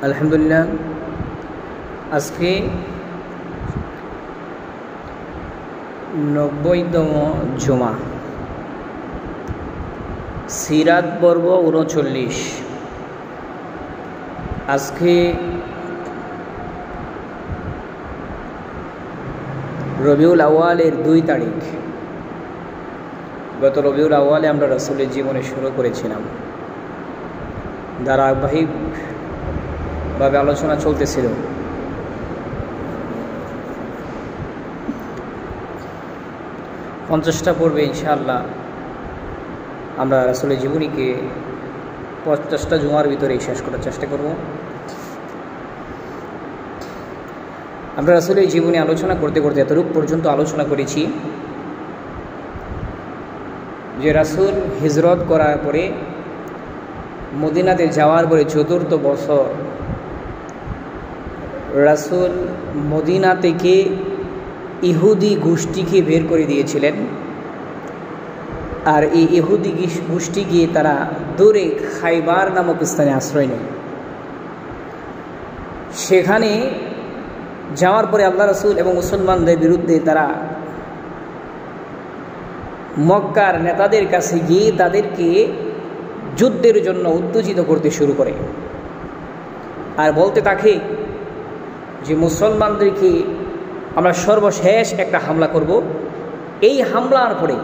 আলহামদুলিল্লাহ, আজকে ৯০তম জুমা, সিরাত পর্ব ৩৯। আজকে রবিউল আউয়ালের ২ তারিখ। গত রবিউল আউয়ালে আমরা রাসূলের জীবনে শুরু করেছিলাম। ধারাবাহিকভাবে আলোচনা চলতেছিল। পঞ্চাশটা পর্বে ইনশাআল্লাহ আমরা রাসূলের জীবনীকে ৫০টা জুমার ভিতরেই শেষ করার চেষ্টা করব। আমরা রাসূলের জীবনী আলোচনা করতে করতে এতটুকু পর্যন্ত আলোচনা করেছি যে রাসূল হিজরত করার পরে মদিনাতে যাওয়ার পরে ৪র্থ বছর রাসূল মদিনা থেকে ইহুদি গোষ্ঠীকে বের করে দিয়েছিলেন। আর এই ইহুদি গোষ্ঠী গিয়ে তারা দূরে খাইবার নামক স্থানে আশ্রয় নেয়। সেখানে যাওয়ার পরে আল্লাহ রাসূল এবং মুসলমানদের বিরুদ্ধে তারা মক্কার নেতাদের কাছে গিয়ে তাদেরকে যুদ্ধের জন্য উত্তেজিত করতে শুরু করে। আর বলতে থাকে যে মুসলমানদেরকে আমরা সর্বশেষ একটা হামলা করব। এই হামলার পরে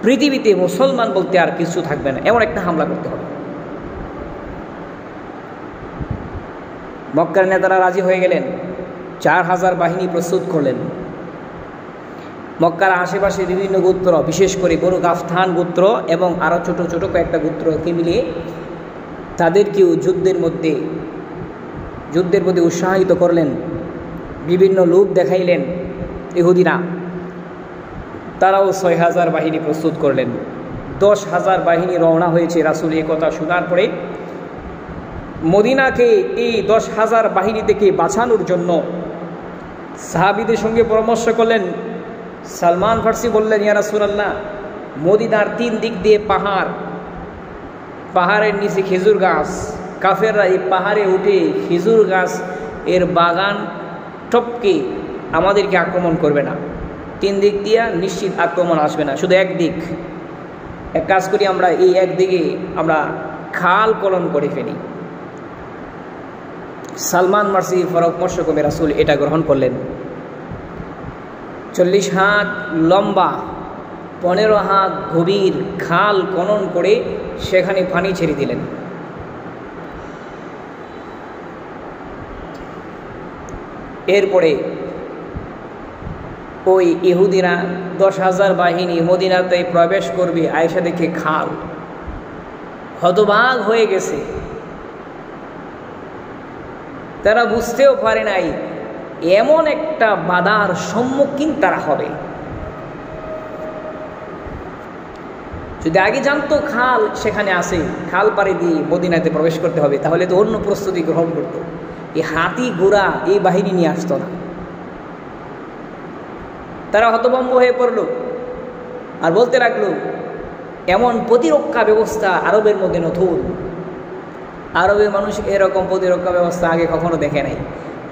পৃথিবীতে মুসলমান বলতে আর কিছু থাকবে না, এমন একটা হামলা করতে হবে। মক্কার নেতারা রাজি হয়ে গেলেন। ৪,০০০ বাহিনী প্রস্তুত করলেন। মক্কার আশেপাশে বিভিন্ন গোত্র, বিশেষ করে বনু গাফথান গোত্র এবং আরও ছোট ছোট কয়েকটা গোত্রকে মিলিয়ে তাদেরকেও যুদ্ধের প্রতি উৎসাহিত করলেন। বিভিন্ন লোভ দেখাইলেন ইহুদিরা। তারাও ৬,০০০ বাহিনী প্রস্তুত করলেন। ১০,০০০ বাহিনী রওনা হয়েছে। রাসূল এই কথা শোনার পরে মদিনাকে এই ১০,০০০ বাহিনী থেকে বাঁচানোর জন্য সাহাবীদের সঙ্গে পরামর্শ করলেন। সালমান ফার্সি বললেন, ইয়া রাসূলুল্লাহ, মদিনার ৩ দিক দিয়ে পাহাড়ের নিচে খেজুর গাছ। কাফেররা এই পাহাড়ে উঠে খেজুর গাছ এর বাগান টপকে আমাদেরকে আক্রমণ করবে না। ৩ দিক দিয়ে নিশ্চিত আক্রমণ আসবে না, শুধু একদিক। এক কাজ করি, আমরা এই একদিকে আমরা খাল কলন করে ফেলি। সালমান ফার্সি পরামর্শ করে রাসূল এটা গ্রহণ করলেন। ৪০ হাত লম্বা ১৫ হাত গভীর খাল খনন করে সেখানে পানি ছেড়ে দিলেন। এরপরে ওই ইহুদিরা ১০,০০০ বাহিনী মদিনাতে প্রবেশ করবে। আয়েশা দেখে খাল, হতবাক হয়ে গেছে। তারা বুঝতেও পারে নাই এমন একটা বাধার সম্মুখীন তারা হবে। যদি আগে জানতো খাল সেখানে আসে, খাল পাড়ি দিয়ে মদিনাতে প্রবেশ করতে হবে, তাহলে তো অন্য প্রস্তুতি গ্রহণ করতো। এই হাতি ঘোড়া এই বাহিনী নিয়ে আসতো না। তারা হতভম্ব হয়ে পড়ল আর বলতে লাগলো, এমন প্রতিরক্ষা ব্যবস্থা আরবের মধ্যে নতুন। আরবের মানুষ এরকম প্রতিরক্ষা ব্যবস্থা আগে কখনো দেখে নাই।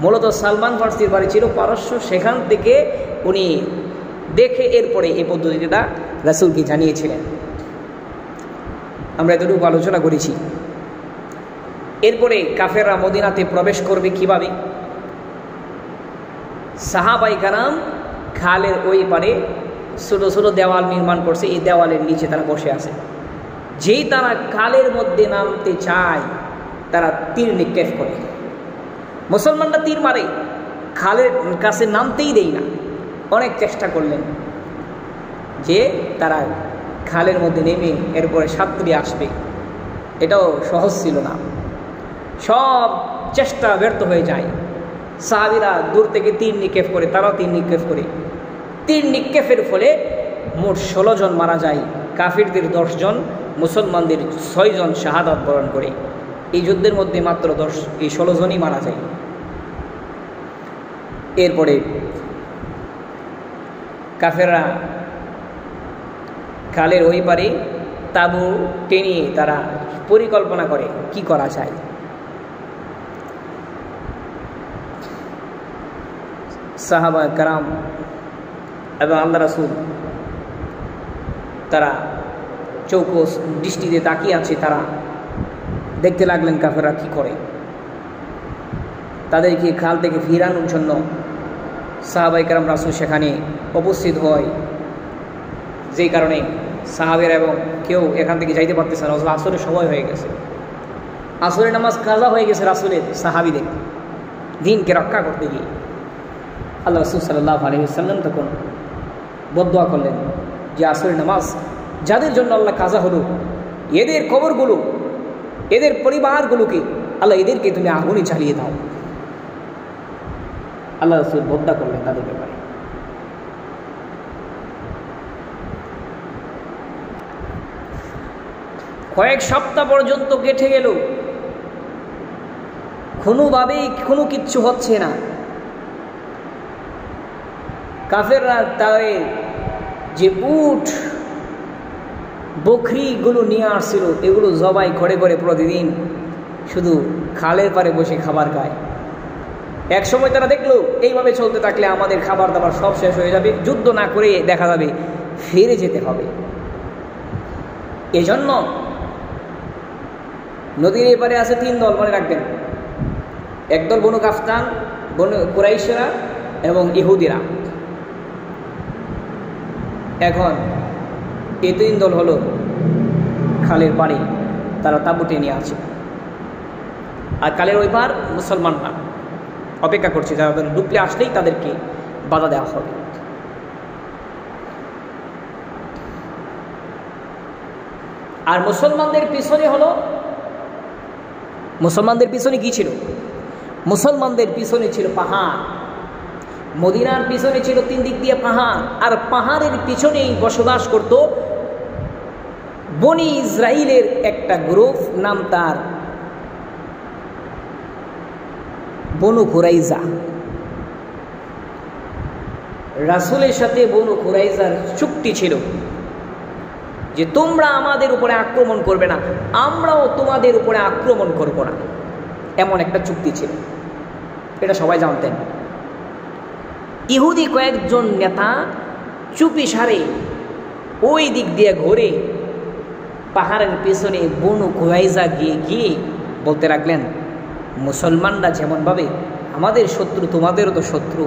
মূলত সালমান ফার্সির বাড়ি ছিল পারস্য, সেখান থেকে উনি দেখে এরপরে এই পদ্ধতিটা রাসূলকে জানিয়েছিলেন। আমরা এতটুকু আলোচনা করেছি। এরপরে কাফেররা মদিনাতে প্রবেশ করবে কিভাবে? সাহাবায়ে কেরাম খালের ওই পারে ছোটো ছোটো দেওয়াল নির্মাণ করছে। এই দেওয়ালের নিচে তারা বসে আছে। যেই তারা খালের মধ্যে নামতে চায় তারা তীর নিক্ষেপ করে। মুসলমানরা তীর মারে, খালের কাছে নামতেই দেয় না। অনেক চেষ্টা করলেন যে তারা খালের মধ্যে নেমে এরপরে সাঁতরে আসবে, এটাও সহজ ছিল না। সব চেষ্টা ব্যর্থ হয়ে যায়। সাহাবীরা দূর থেকে তীর নিক্ষেপ করে, তারাও তীর নিক্ষেপ করে। তীর নিক্ষেপের ফলে মোট ১৬ জন মারা যায়। কাফিরদের ১০ জন, মুসলমানদের ৬ জন শাহাদাত বরণ করে। এই যুদ্ধের মধ্যে মাত্র ১৬ জনই মারা যায়। এরপরে কাফেররা খালের ওই পারে তাঁবু টেনে তারা পরিকল্পনা করে কি করা যায়। সাহাবা কারাম এবং আল্লাহ রাসূল তারা চৌকস দৃষ্টিতে তাকিয়ে আছে। তারা দেখতে লাগলেন কাফেররা কী করে। তাদেরকে খাল থেকে ফিরানোর জন্য সাহাবায়ে কেরাম রাসূল সেখানে উপস্থিত হয়, যেই কারণে সাহাবেরা এবং কেউ এখান থেকে যাইতে পারতেছে না। আসরের সময় হয়ে গেছে, আসরের নামাজ কাজা হয়ে গেছে রাসূলের সাহাবীদের দিনকে রক্ষা করতে গিয়ে। আল্লাহ রাসূল সাল্লাল্লাহু আলাইহি ওয়াসাল্লাম তখন বদদোয়া করলেন যে আসরের নামাজ যাদের জন্য আল্লাহ কাজা হলো, এদের কবরগুলো, এদের পরিবারগুলোকে আল্লাহ এদেরকে তুমি আগুনে জ্বালিয়ে দাও। আল্লাহ রাসূল বদদোয়া করলেন তাদের ব্যাপারে। কয়েক সপ্তাহ পর্যন্ত কেটে গেল, কোনোভাবেই কোনো কিচ্ছু হচ্ছে না। কাফেররা তাদের যে উট বকরিগুলো নিয়ে আসছিল এগুলো জবাই করে করে প্রতিদিন শুধু খালের পাড়ে বসে খাবার খায়। এক সময় তারা দেখলো এইভাবে চলতে থাকলে আমাদের খাবার দাবার সব শেষ হয়ে যাবে, যুদ্ধ না করে দেখা যাবে ফিরে যেতে হবে। এজন্য নদীর এপারে আছে 3 দল, মনে রাখবেন। একদল বনু গাফতান, বনু কুরাইশরা এবং ইহুদিরা। এখন এই 3 দল হলো খালের পাড়ে, তারা তাঁবুতে নিয়ে আছে। আর খালের ওই পার মুসলমানরা অপেক্ষা করছে, যারা ডুবলে আসলেই তাদেরকে বাধা দেওয়া হবে। আর মুসলমানদের পিছনে হলো, মুসলমানদের পিছনে কি ছিল? মুসলমানদের পিছনে ছিল পাহাড়। মদিনার পিছনে ছিল 3 দিক দিয়ে পাহাড়, আর পাহাড়ের পিছনেই বসবাস করত বনি ইসরাইলের একটা গ্রুপ, নাম তার বনু কুরাইজা। রাসূলের সাথে বনু কুরাইজার চুক্তি ছিল যে তোমরা আমাদের উপরে আক্রমণ করবে না, আমরাও তোমাদের উপরে আক্রমণ করব না, এমন একটা চুক্তি ছিল। এটা সবাই জানতেন। ইহুদি কয়েকজন নেতা চুপি সারে ওই দিক দিয়ে ঘুরে পাহাড়ের পেছনে বনু কুরাইজা গিয়ে বলতে লাগলেন, মুসলমানরা যেমনভাবে আমাদের শত্রু, তোমাদেরও তো শত্রু।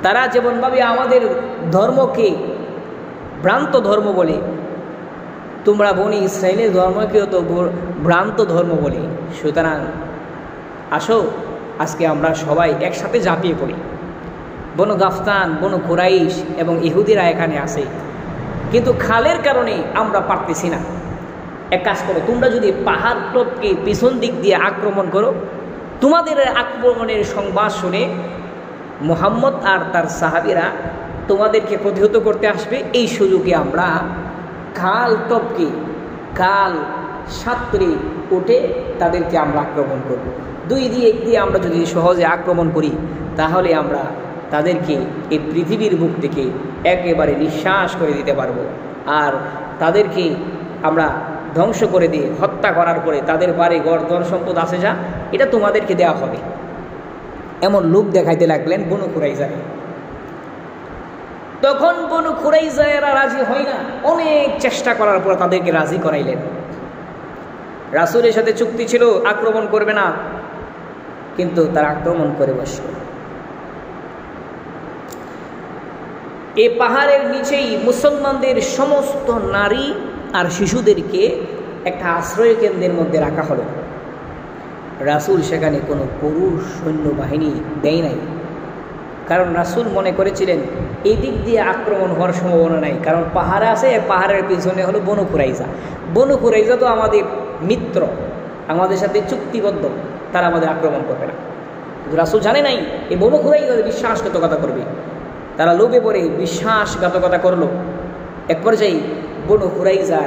তারা যেমনভাবে আমাদের ধর্মকে ভ্রান্ত ধর্ম বলে, তোমরা বনি ইসরায়েলের ধর্মকেও তো ভ্রান্ত ধর্ম বলে। সুতরাং আসো আজকে আমরা সবাই একসাথে ঝাঁপিয়ে পড়ি। বনু গাফতান, বনু কুরাইশ এবং ইহুদিরা এখানে আসে, কিন্তু খালের কারণে আমরা পারতেছি না। এক কাজ করো, তোমরা যদি পাহাড় টপকে পিছন দিক দিয়ে আক্রমণ করো, তোমাদের আক্রমণের সংবাদ শুনে মুহাম্মদ আর তার সাহাবীরা তোমাদেরকে প্রতিহত করতে আসবে। এই সুযোগে আমরা খাল টপকে, খাল সাঁতরে উঠে তাদেরকে আমরা আক্রমণ করব। 2 দিক দিয়ে আমরা যদি সহজে আক্রমণ করি, তাহলে আমরা তাদেরকে এই পৃথিবীর বুক থেকে একেবারে নিঃশ্বাস করে দিতে পারবো। আর তাদেরকে আমরা ধ্বংস করে দিয়ে হত্যা করার পরে তাদের বাড়ি ঘর ধন সম্পদ আছে যা, এটা তোমাদেরকে দেওয়া হবে। এমন লোক দেখাইতে লাগলেন বনু কুরাইজাকে। তখন বনু কুরাইজা এরা রাজি হয় না, অনেক চেষ্টা করার পর তাদেরকে রাজি করাইলেন। রাসূলের সাথে চুক্তি ছিল আক্রমণ করবে না, কিন্তু তারা আক্রমণ করে বসল। এই পাহাড়ের নিচেই মুসলমানদের সমস্ত নারী আর শিশুদেরকে একটা আশ্রয় কেন্দ্রের মধ্যে রাখা হলো। রাসূল সেখানে কোনো পুরুষ সৈন্যবাহিনী দেয় নাই, কারণ রাসূল মনে করেছিলেন এই দিক দিয়ে আক্রমণ হওয়ার সম্ভাবনা নাই, কারণ পাহাড়ে আছে, পাহাড়ের পিছনে হলো বনু কুরাইজা। বনু কুরাইজা তো আমাদের মিত্র, আমাদের সাথে চুক্তিবদ্ধ, তারা আমাদের আক্রমণ করবে না। কিন্তু রাসূল জানে নাই এই বনু কুরাইজা বিশ্বাসঘাতকতা করবে। তারা লোভে পড়ে বিশ্বাসঘাতকতা করলো। এক পর্যায়ে বনু কুরাইজা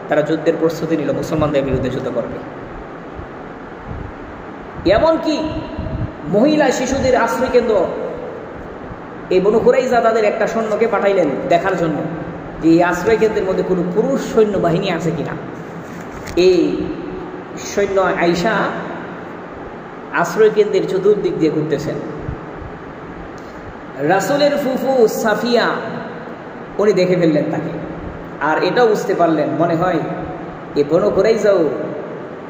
তারা যুদ্ধের প্রস্তুতি নিল, মুসলমানদের বিরুদ্ধে যুদ্ধ করবে। এমনকি মহিলা শিশুদের আশ্রয় কেন্দ্র, এই বনু কুরাইজা তাদের একটা সৈন্যকে পাঠাইলেন দেখার জন্য যে এই আশ্রয় কেন্দ্রের মধ্যে কোনো পুরুষ সৈন্যবাহিনী আছে কিনা। এই সৈন্য আয়েশা আশ্রয় কেন্দ্রের চতুর্দিক দিয়ে ঘুরতেছেন। রাসূলের ফুফু সাফিয়া উনি দেখে ফেললেন তাকে, আর এটাও বুঝতে পারলেন মনে হয় এ বনু কুরাইজাও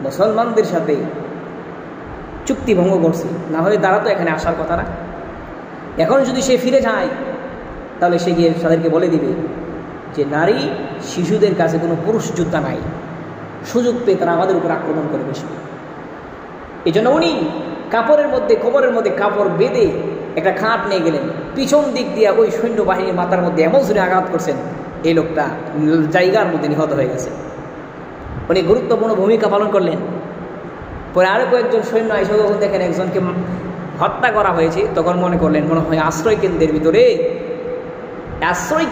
মুসলমানদের সাথে চুক্তি ভঙ্গ করছে, না হলে তারা তো এখানে আসার কথা না। এখন যদি সে ফিরে যায় তাহলে সে গিয়ে তাদেরকে বলে দিবে যে নারী শিশুদের কাছে কোনো পুরুষ যোদ্ধা নাই, সুযোগ পেয়ে তারা আমাদের উপর আক্রমণ করে বসবে। এই জন্য উনি কাপড়ের মধ্যে কোমরের মধ্যে কাপড় বেঁধে একটা খাট নিয়ে গেলেন, পিছন দিক দিয়ে ওই সৈন্যবাহিনীর মাথার মধ্যে এমন জোরে আঘাত করছেন এই লোকটা জায়গার মধ্যে নিহত হয়ে গেছে। উনি গুরুত্বপূর্ণ ভূমিকা পালন করলেন। পরে আরও কয়েকজন সৈন্য এসে যখন দেখেন একজনকে হত্যা করা হয়েছে, তখন মনে করলেন মনে হয় আশ্রয়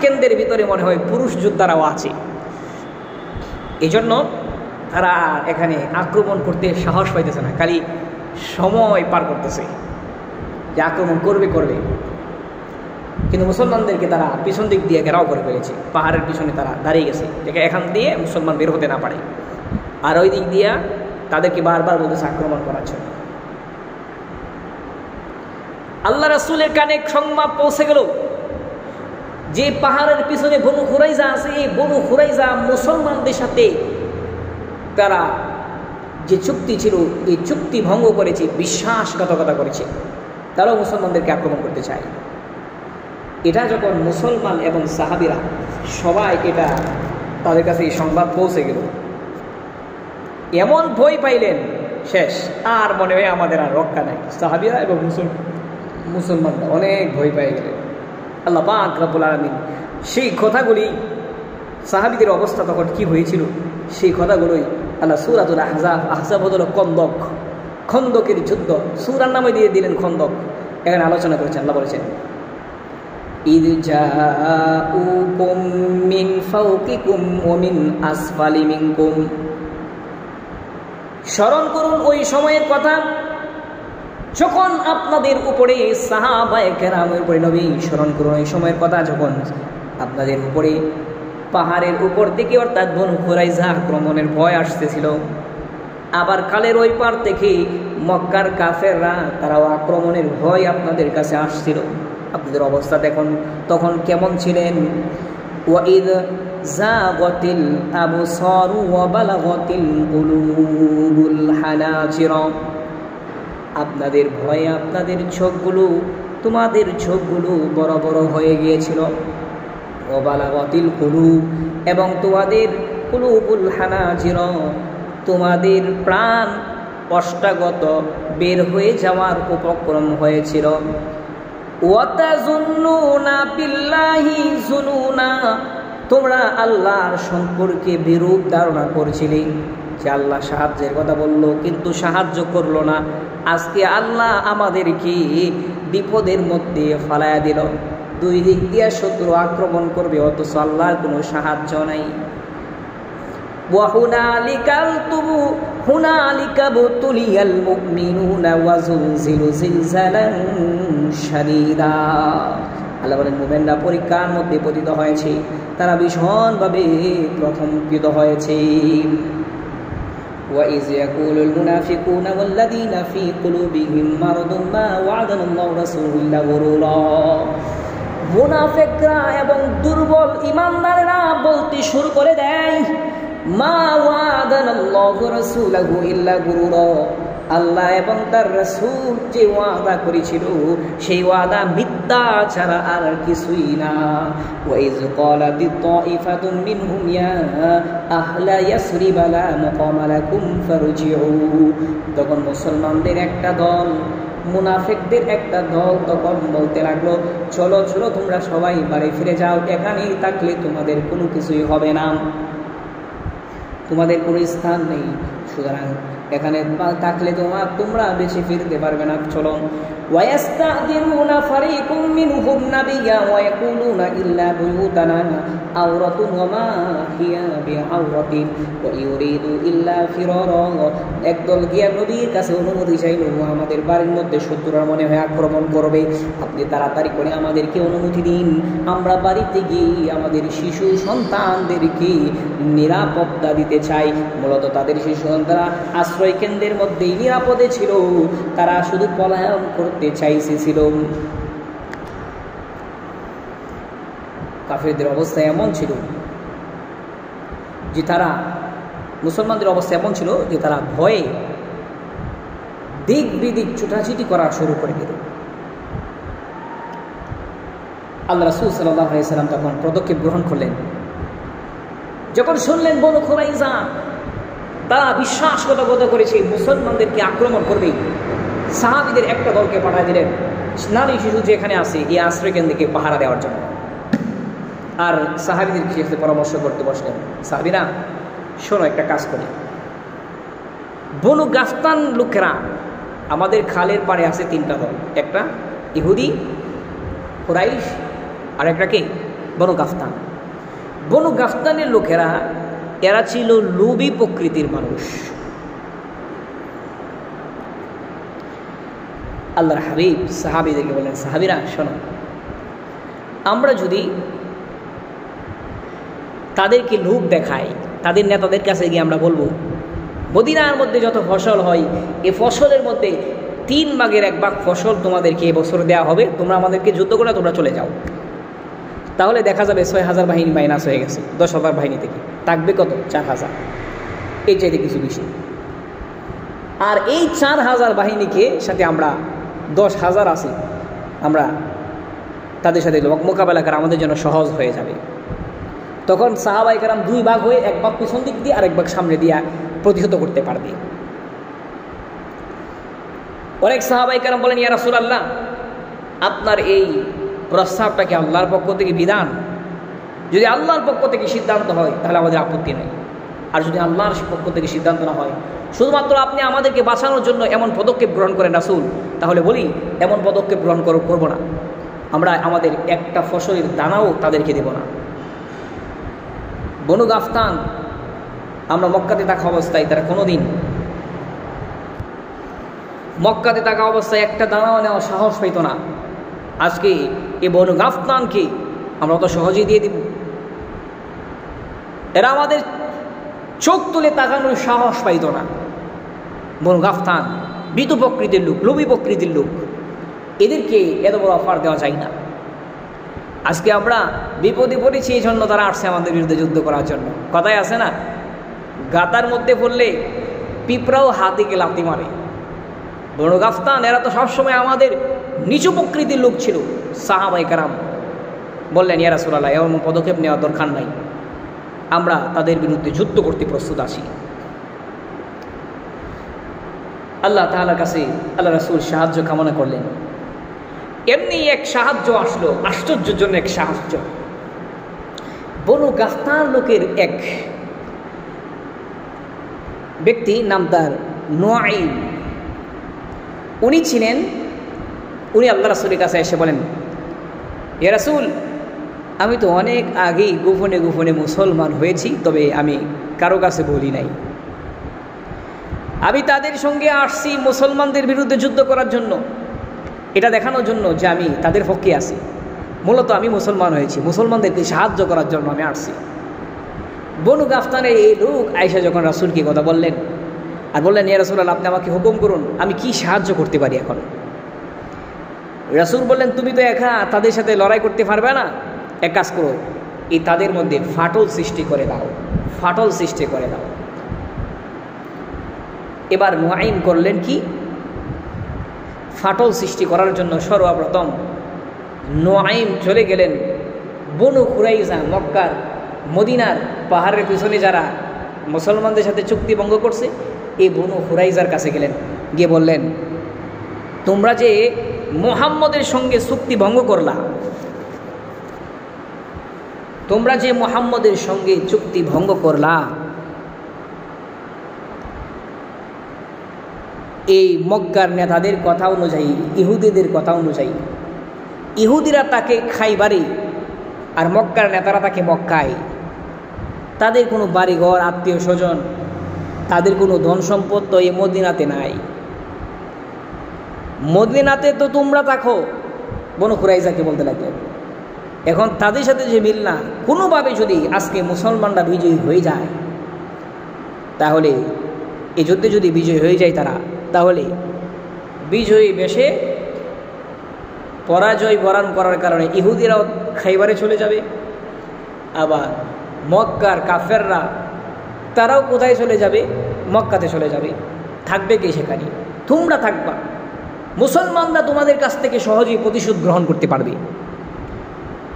কেন্দ্রের ভিতরে মনে হয় পুরুষ যোদ্ধারাও আছে। এই জন্য তারা এখানে আক্রমণ করতে সাহস পাইতেছে না, খালি সময় পার করতেছে যে আক্রমণ করবে। কিন্তু মুসলমানদেরকে তারা পিছন দিক দিয়ে ঘেরাও করে ফেলেছে, পাহাড়ের পিছনে তারা দাঁড়িয়ে গেছে, দেখে এখান দিয়ে মুসলমান বের হতে না পারে। আর ওই দিক দিয়ে তাদেরকে বারবার বলতেছে আক্রমণ করার জন্য। আল্লাহ রাসূলের কানে সংবাদ পৌঁছে গেল যে পাহাড়ের পিছনে বনু কুরাইজা আছে, এই বনু কুরাইজা মুসলমানদের সাথে তারা যে চুক্তি ছিল এই চুক্তি ভঙ্গ করেছে, বিশ্বাসঘাতকতা করেছে, তারাও মুসলমানদেরকে আক্রমণ করতে চায়। এটা যখন মুসলমান এবং সাহাবীরা সবাই এটা তাদের কাছে এই সংবাদ পৌঁছে গেল, এমন ভয় পাইলেন শেষ, আর মনে হয় আমাদের আর রক্ষা নাই। সাহাবীরা এবং মুসলমানরা অনেক ভয় পেয়ে গেলেন। আল্লাহ পাক রব্বুল আলামিন সেই কথাগুলি, সাহাবীদের অবস্থা তখন কি হয়েছিল সেই কথাগুলোই আল্লাহ সূরাতুল আহজাব হলো খন্দকের যুদ্ধ, সূরার নামে দিয়ে দিলেন খন্দক, এখানে আলোচনা করেছেন। আল্লাহ বলেছেন ইয জাউকুম মিন ফাওকিকুম ওয়া মিন আসফালি মিনকুম, স্মরণ করুন ওই সময়ের কথা যখন আপনাদের উপরে সাহাবায়ে কেরামের উপরে নবী, স্মরণ করুন ওই সময়ের কথা যখন আপনাদের উপরে পাহাড়ের উপর থেকে অর্থাৎ বনু কুরাইজা আক্রমণের ভয় আসতেছিল, আবার কালের ওই পার থেকে মক্কার কাফেররা তারাও আক্রমণের ভয় আপনাদের কাছে আসছিল। আপনাদের অবস্থা তখন কেমন ছিলেন? ওয়াইদ জাগাতিল আবসারু ওয়া বালাগাতিল কুলুবুল হানাজির, আপনাদের ভয়ে আপনাদের তোমাদের চোখগুলো বড় বড় হয়ে গিয়েছিল। ওয়া বালাগাতিল কুলুব, এবং তোমাদের কুলুবুল হানাজির, তোমাদের প্রাণ অষ্টাগত বের হয়ে যাওয়ার উপক্রম হয়েছিল। ওয়াতাজুন্নুনা বিল্লাহি জুনুনা, তোমরা আল্লাহর সম্পর্কে বিরূপ ধারণা করছিলে যে আল্লাহ সাহায্যের কথা বলল কিন্তু সাহায্য করলো না। আজকে আল্লাহ আমাদেরকে বিপদের মধ্যে ফালায়া দিল, দুই দিক দিয়ে শত্রু আক্রমণ করবে অথচ আল্লাহর কোনো সাহায্য নাই। হুনালিকা বুতুলিয়াল মুমিনুনা ওয়া যুলজিলু জিলজালান শাদীদা, আল্লাহ বলেন মুমিনরা পরীক্ষার মধ্যে পতিত হয়েছে, তারা ভীষণভাবে প্রথমকৃত হয়েছে। وَإِذْ يَقُولُ الْمُنَافِقُونَ وَالَّذِينَ فِي قُلُوبِهِم مَّرَضٌ مَّا وَعَدَنَا اللَّهُ وَرَسُولُهُ إِلَّا غُرُورًا, মুনাফিকরা এবং দুর্বল ঈমানদাররা বলতে শুরু করে দেয় মা ওয়াদানা আল্লাহু ওয়া রাসূলুহু ইল্লা গুরুরা, আল্লাহ এবং তার রাসূল যে ওয়াদা করেছিল সেই ওয়াদা মিথ্যা ছাড়া আর কিছুই না। ওয়াইজ ক্বালাতিত তাইফাতুম মিনহুম ইয়া আহলা ইয়াসরিব লা মুকামা লাকুম ফারজিউ, তখন মুসলমানদের একটা দল মুনাফিকদের একটা দল তখন বলতে লাগলো চলো চলো তোমরা সবাই বাড়ি ফিরে যাও, এখানেই থাকলে তোমাদের কোনো কিছুই হবে না, তোমাদের কোনো স্থান নেই, সুতরাং এখানে থাকলে তোমরা বেশি ফিরতে পারবে না, চলো। ওয়ায়াস্তাদিরুনা ফারিকুম মিনহুম নাবিয়্যা ওয়া ইয়াকুলুনা ইল্লা বুয়ুতানা আওরাতুন ওয়া মা হিয়া বিআওরাতিন ওয়া ইউরিদু ইল্লা ফিরারা, একদল গিয়া নবীর কাছে অনুমতি চাইলো আমাদের বাড়ির মধ্যে শত্রুরা মনে হয় আক্রমণ করবে, আপনি তাড়াতাড়ি করে আমাদেরকে অনুমতি দিন, আমরা বাড়িতে গিয়ে আমাদের শিশু সন্তানদেরকে নিরাপত্তা দিতে চাই। মূলত তাদের শিশু সন্তানরা আশ্রয় কেন্দ্রের মধ্যেই নিরাপদে ছিল, তারা শুধু পলায়ন করতে চাইছিল। কাফেরদের অবস্থা এমন ছিল যে তারা, মুসলমানদের অবস্থা এমন ছিল যে তারা ভয়ে দিক বিদিক ছুটাছুটি করা শুরু করে দিল। আল্লাহ রাসূল সাল্লাল্লাহু আলাইহি সাল্লাম তখন পদক্ষেপ গ্রহণ করলেন। যখন শুনলেন বনু খুরাইজা তারা বিশ্বাসঘাতকতা করেছে, মুসলমানদেরকে আক্রমণ করবে, সাহাবীদের একটা দলকে পাঠিয়ে দিলেন নারী শিশু যেখানে আছে এই আশ্রয় কেন্দ্রকে পাহারা দেওয়ার জন্য। আর সাহাবীদের সাথে পরামর্শ করতে বসলেন, সাহাবীরা শোনো, একটা কাজ করি, বনু গাফতান লোকেরা আমাদের খালের পাড়ে আছে তিনটা দল, একটা ইহুদি, কুরাইশ, আর একটা কে বনু গাফতান। বনু গাফতানের লোকেরা এরা ছিল লোভী প্রকৃতির মানুষ। আল্লাহর হাবিব সাহাবীদেরকে বললেন, সাহাবীরা শোনো, আমরা যদি তাদেরকে লোভ দেখাই, তাদের নেতাদের কাছে গিয়ে আমরা বলবো মদিনার মধ্যে যত ফসল হয় এ ফসলের মধ্যে 3 ভাগের 1 ভাগ ফসল তোমাদেরকে এবছর দেওয়া হবে, তোমরা আমাদেরকে যুদ্ধ করে তোমরা চলে যাও, তাহলে দেখা যাবে 6000 বাহিনী মাইনাস হয়ে গেছে, 10,000 বাহিনী থেকে থাকবে কত 4000, এই চাইতে কিছু বেশি। আর এই 4000 বাহিনীকে সাথে আমরা 10,000 আছি, আমরা তাদের সাথে মোকাবেলা করা আমাদের জন্য সহজ হয়ে যাবে। তখন সাহাবায়ে কেরাম 2 ভাগ হয়ে 1 ভাগ পিছন দিক দিয়ে আর 1 ভাগ সামনে দিয়ে প্রতিহত করতে পারবে। অনেক সাহাবায়ে কেরাম বলেন, ইয়া রাসূলুল্লাহ, আপনার এই প্রস্তাবটা কি আল্লাহর পক্ষ থেকে বিধান? যদি আল্লাহর পক্ষ থেকে সিদ্ধান্ত হয় তাহলে আমাদের আপত্তি নেই, আর যদি আল্লাহর পক্ষ থেকে সিদ্ধান্ত না হয়, শুধুমাত্র আপনি আমাদেরকে বাঁচানোর জন্য এমন পদক্ষেপ গ্রহণ করেন রাসূল, তাহলে বলি এমন পদক্ষেপ গ্রহণ করব না, আমরা আমাদের একটা ফসলের দানাও তাদেরকে দেব না। বনু গাফতান আমরা মক্কাতে থাকা অবস্থায় তারা কোনোদিন মক্কাতে থাকা অবস্থায় একটা দানাও নেওয়ার সাহস পাইত না। আজকে এই বনু গাফতানকে আমরা অত সহজেই দিয়ে দিব? এরা আমাদের চোখ তুলে তাকানোর সাহস পাইত না। বনু গাফতান ভীতু প্রকৃতির লোক, লোভী প্রকৃতির লোক, এদেরকে এত বড় অফার দেওয়া যায় না। আজকে আমরা বিপদে পড়েছি, এই জন্য তারা আসছে আমাদের বিরুদ্ধে যুদ্ধ করার জন্য। কথায় আছে না, গাতার মধ্যে পড়লে পিঁপড়াও হাতিকে লাথি মারে। বনু গাফতান এরা তো সবসময় আমাদের নিচু প্রকৃতির লোক ছিল। সাহাবায়ে কেরাম বললেন, ইয়া রাসূলুল্লাহ, এমন পদক্ষেপ নেওয়ার দরকার নাই, আমরা তাদের বিরুদ্ধে যুদ্ধ করতে প্রস্তুত আছি। আল্লাহ তাআলার কাছে আল্লাহ রাসূল সাহায্য কামনা করলেন। এমনি এক সাহায্য আসলো, আশ্চর্যজনক এক সাহায্য। বনু গাফতান লোকের এক ব্যক্তি, নাম তার নুআইম, উনি আল্লাহ রাসূলের কাছে এসে বলেন, ইয়া রাসূল, আমি তো অনেক আগেই গোপনে গোপনে মুসলমান হয়েছি, তবে আমি কারো কাছে বলি নাই। আমি তাদের সঙ্গে আসছি মুসলমানদের বিরুদ্ধে যুদ্ধ করার জন্য, এটা দেখানোর জন্য যে আমি তাদের পক্ষে আছি। মূলত আমি মুসলমান হয়েছি মুসলমানদেরকে সাহায্য করার জন্য আমি আসছি। বনু গাফতানের এই লোক আয়েশা যখন রাসূলকে কথা বললেন আর বললেন, ইয়া রাসূলুল্লাহ, আপনি আমাকে হুকুম করুন, আমি কি সাহায্য করতে পারি এখন? রাসূল বললেন, তুমি তো একা তাদের সাথে লড়াই করতে পারবে না, এক কাজ করো, এই তাদের মধ্যে ফাটল সৃষ্টি করে দাও, ফাটল সৃষ্টি করে দাও। এবার নুআইম করলেন কি, ফাটল সৃষ্টি করার জন্য সর্বপ্রথম নুআইম চলে গেলেন বনু খুরাইজা, মক্কার মদিনার পাহাড়ের পিছনে যারা মুসলমানদের সাথে চুক্তি ভঙ্গ করছে, এই বনু খুরাইজার কাছে গেলেন, গিয়ে বললেন, তোমরা যে মুহাম্মদের সঙ্গে চুক্তি ভঙ্গ করলা, তোমরা যে মুহাম্মদের সঙ্গে চুক্তি ভঙ্গ করলা, এই মক্কার নেতাদের কথা অনুযায়ী, ইহুদিদের কথা অনুযায়ী, ইহুদিরা তাকে খাইবারে আর মক্কার নেতারা তাকে মক্কায়। তাদের কোনো বাড়িঘর, আত্মীয় স্বজন, তাদের কোনো ধন সম্পদ তো এই মদিনাতে নাই। মদিনাতে তো তোমরা থাকো, বনু কুরাইজাকে বলতে লাগলেন। এখন তাদের সাথে যে মিল না, কোনোভাবে যদি আজকে মুসলমানরা বিজয়ী হয়ে যায়, তাহলে এই যুদ্ধে যদি বিজয়ী হয়ে যায় তারা, তাহলে বিজয়ী বেশে পরাজয় বরণ করার কারণে ইহুদিরাও খাইবারে চলে যাবে, আবার মক্কার কাফেররা তারাও কোথায় চলে যাবে? মক্কাতে চলে যাবে। থাকবে কে সেখানে? তোমরা থাকবা। মুসলমানরা তোমাদের কাছ থেকে সহজেই প্রতিশোধ গ্রহণ করতে পারবে।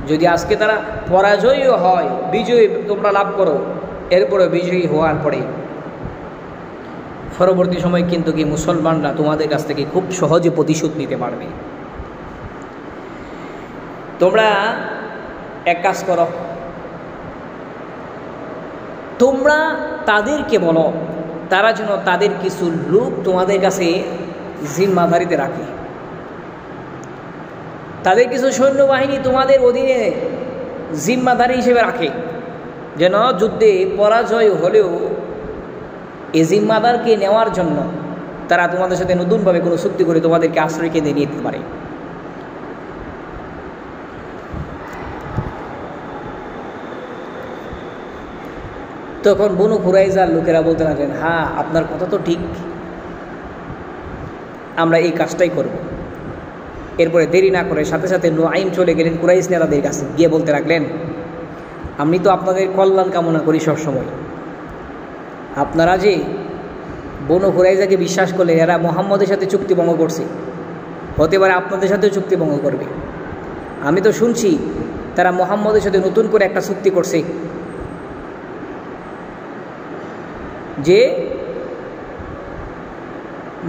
যদি আজকে তারা পরাজয়ও হয়, বিজয় তোমরা লাভ করো, এরপরে বিজয়ী হওয়ার পরে পরবর্তী সময় কিন্তু কি মুসলমানরা তোমাদের কাছ থেকে খুব সহজে প্রতিশোধ নিতে পারবে। তোমরা এক কাজ করো, তোমরা তাদেরকে বলো তারা যেন তাদের কিছু লোক তোমাদের কাছে জিম্মাদারিতে রাখে, তাদের কিছু সৈন্যবাহিনী তোমাদের অধীনে জিম্মাদারি হিসেবে রাখে, যেন যুদ্ধে পরাজয় হলেও এই জিম্মাদারকে নেওয়ার জন্য তারা তোমাদের সাথে নতুনভাবে কোনো চুক্তি করে তোমাদেরকে আশ্রয় কেঁদে নিতে পারে। তখন বনু কুরাইজার লোকেরা বলতে লাগলেন, হ্যাঁ আপনার কথা তো ঠিক, আমরা এই কাজটাই করব। এরপরে দেরি না করে সাথে সাথে নুআইম চলে গেলেন কুরাইশ নেতাদের কাছে, গিয়ে বলতে লাগলেন, আমি তো আপনাদের কল্যাণ কামনা করি সবসময়, আপনারা যে বনু কুরাইজাকে বিশ্বাস করলেন, এরা মুহাম্মদের সাথে চুক্তিভঙ্গ করছে, হতে পারে আপনাদের সাথেও চুক্তিভঙ্গ করবে। আমি তো শুনছি তারা মুহাম্মদের সাথে নতুন করে একটা চুক্তি করছে, যে